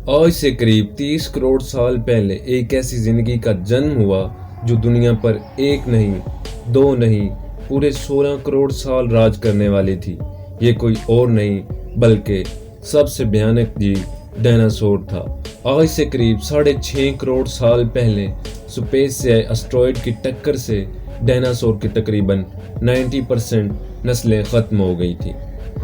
آج سے قریب 30 کروڑ سال پہلے ایک ایسی زندگی کا جنم ہوا جو دنیا پر ایک نہیں، دو نہیں، پورے 16 کروڑ سال راج کرنے والی تھی۔ یہ کوئی اور نہیں بلکہ سب سے بھیانک جیو ڈائناسور تھا۔ آج سے قریب 6.5 کروڑ سال پہلے سپیس سے آئے اسٹرائیڈ کی ٹکر سے ڈائناسور کی تقریباً 90% نسلیں ختم ہو گئی تھی۔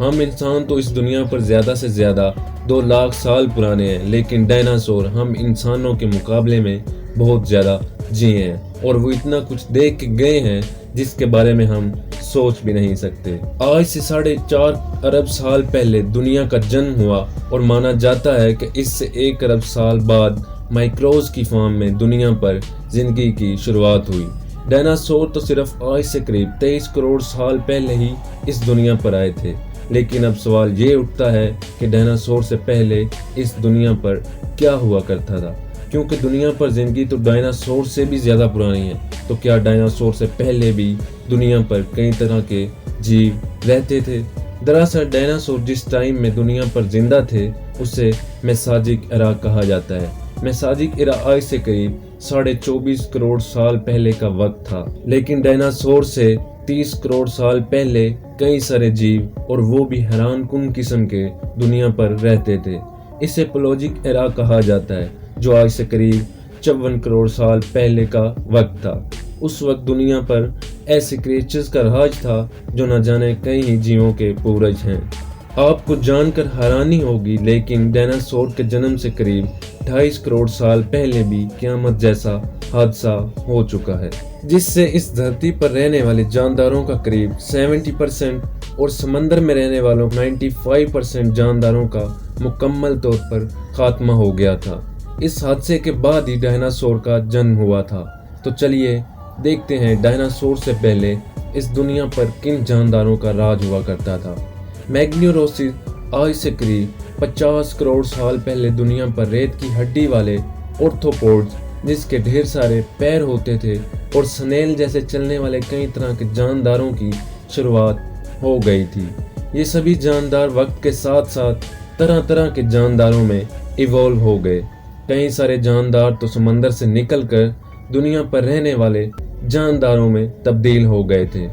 ہم انسان تو اس دنیا پر زیادہ سے زیادہ 2 لاکھ سال پرانے ہیں، لیکن ڈائناسور ہم انسانوں کے مقابلے میں بہت زیادہ جیے ہیں، اور وہ اتنا کچھ دیکھ کے گئے ہیں جس کے بارے میں ہم سوچ بھی نہیں سکتے۔ آج سے 4.5 ارب سال پہلے دنیا کا جنم ہوا، اور مانا جاتا ہے کہ اس سے 1 ارب سال بعد مائکروز کی فارم میں دنیا پر زندگی کی شروعات ہوئی۔ ڈائناسور تو صرف آج سے قریب 23 کروڑ سال پہلے ہی اس دنیا پر آئے تھے، لیکن اب سوال یہ اٹھتا ہے کہ ڈائناسور سے پہلے اس دنیا پر کیا ہوا کرتا تھا، کیونکہ دنیا پر زندگی تو ڈائناسور سے بھی زیادہ پرانی ہے۔ تو کیا ڈائناسور سے پہلے بھی دنیا پر کئی طرح کے جیو رہتے تھے؟ دراصل ڈائناسور جس ٹائم میں دنیا پر زندہ تھے اسے میساجک ایرا کہا جاتا ہے۔ میساجک ایرا آج سے قریب 24.5 کروڑ سال پہلے کا وقت تھا، لیکن ڈائناسور سے 30 کروڑ سال پہلے کئی سارے جیو، اور وہ بھی حیران کن قسم کے، دنیا پر رہتے تھے۔ اسے پلوجک ایرا کہا جاتا ہے، جو آج سے قریب 54 کروڑ سال پہلے کا وقت تھا۔ اس وقت دنیا پر ایسے کریچرز کا راج تھا جو نہ جانے کئی جیووں کے پورج ہیں۔ آپ کو جان کر حیرانی ہوگی، لیکن ڈائناسور کے جنم سے قریب 28 کروڑ سال پہلے بھی قیامت جیسا حادثہ ہو چکا ہے، جس سے اس دھرتی پر رہنے والے جانداروں کا قریب 70% اور سمندر میں رہنے والوں 95% جانداروں کا مکمل طور پر خاتمہ ہو گیا تھا۔ اس حادثے کے بعد ہی ڈائناسور کا جنم ہوا تھا۔ تو چلیے دیکھتے ہیں ڈائناسور سے پہلے اس دنیا پر کن جانداروں کا راج ہوا کرتا تھا۔ میگنیوروسس آج سے قریب 50 کروڑ سال پہلے دنیا پر ریت کی ہڈی والے آرتھروپوڈز، جس کے ڈھیر سارے پیر ہوتے تھے، اور سنیل جیسے چلنے والے کئی طرح کے جانداروں کی شروعات ہو گئی تھی۔ یہ سبھی جاندار وقت کے ساتھ ساتھ طرح طرح کے جانداروں میں ایوالو ہو گئے۔ کئی سارے جاندار تو سمندر سے نکل کر دنیا پر رہنے والے جانداروں میں تبدیل ہو گئے تھے۔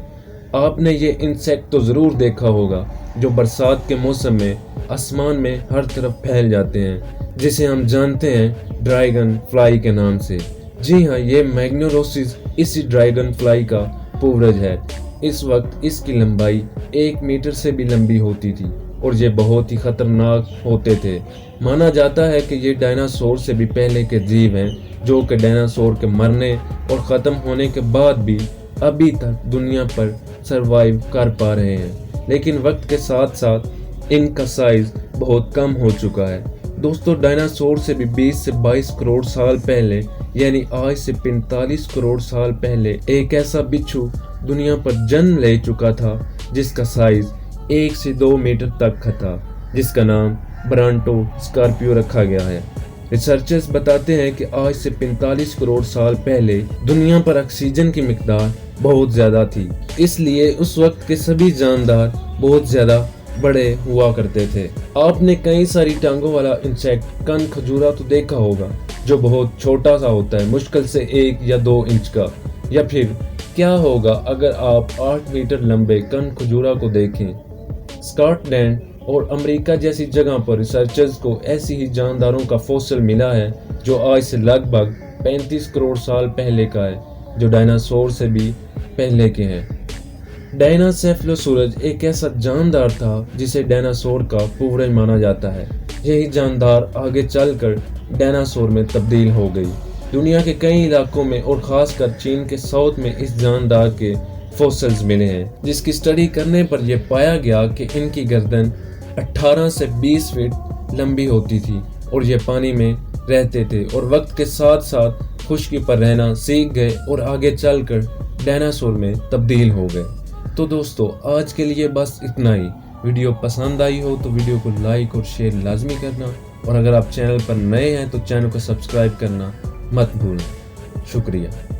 آپ نے یہ انسیکٹ تو ضرور دیکھا ہوگا جو برسات کے موسم میں آسمان میں ہر طرف پھیل جاتے ہیں، جسے ہم جانتے ہیں ڈریگن فلائی کے نام سے۔ جی ہاں، یہ میگنیوروسس اسی ڈریگن فلائی کا پورج ہے۔ اس وقت اس کی لمبائی 1 میٹر سے بھی لمبی ہوتی تھی، اور یہ بہت ہی خطرناک ہوتے تھے۔ مانا جاتا ہے کہ یہ ڈائناسور سے بھی پہلے کے جیو ہیں، جو کہ ڈائناسور کے مرنے اور ختم ہونے کے بعد بھی ابھی تک دنیا پر سروائیو کر پا رہے ہیں، لیکن وقت کے ساتھ ساتھ ان کا سائز بہت کم ہو چکا ہے۔ دوستو، ڈائناسور سے بھی 20 سے 22 کروڑ سال پہلے، یعنی آج سے 45 کروڑ سال پہلے، ایک ایسا بچھو دنیا پر جنم لے چکا تھا جس کا سائز 1 سے 2 میٹر تک کا تھا، جس کا نام برانٹو اسکارپیو رکھا گیا ہے۔ ریسرچرز بتاتے ہیں کہ آج سے 45 کروڑ سال پہلے دنیا پر آکسیجن کی مقدار بہت زیادہ تھی، اس لیے اس وقت کے سبھی جاندار بہت زیادہ بڑے ہوا کرتے تھے۔ آپ نے کئی ساری ٹانگوں والا انسیکٹ کن کھجورا تو دیکھا ہوگا، جو بہت چھوٹا سا ہوتا ہے، مشکل سے 1 یا 2 انچ کا۔ یا پھر کیا ہوگا اگر آپ 8 میٹر لمبے کن کھجورا کو دیکھیں؟ اسکاٹ لینڈ اور امریکہ جیسی جگہ پر ریسرچرز کو ایسی ہی جانداروں کا فوسل ملا ہے جو آج سے لگ بھگ 35 کروڑ سال پہلے کا ہے، جو ڈائناسور سے بھی پہلے کے ہیں۔ ڈائناسیفلوسورس ایک ایسا جاندار تھا جسے ڈائناسور کا پورج مانا جاتا ہے۔ یہی جاندار آگے چل کر ڈائناسور میں تبدیل ہو گئی۔ دنیا کے کئی علاقوں میں اور خاص کر چین کے ساؤتھ میں اس جاندار کے فوسلز ملے ہیں، جس کی اسٹڈی کرنے پر یہ پایا گیا کہ ان کی گردن 18 سے 20 فٹ لمبی ہوتی تھی، اور یہ پانی میں رہتے تھے، اور وقت کے ساتھ ساتھ خشکی پر رہنا سیکھ گئے اور آگے چل کر ڈائناسور میں تبدیل ہو گئے۔ تو دوستو، آج کے لیے بس اتنا ہی۔ ویڈیو پسند آئی ہو تو ویڈیو کو لائک اور شیئر لازمی کرنا، اور اگر آپ چینل پر نئے ہیں تو چینل کو سبسکرائب کرنا مت بھولنا۔ شکریہ۔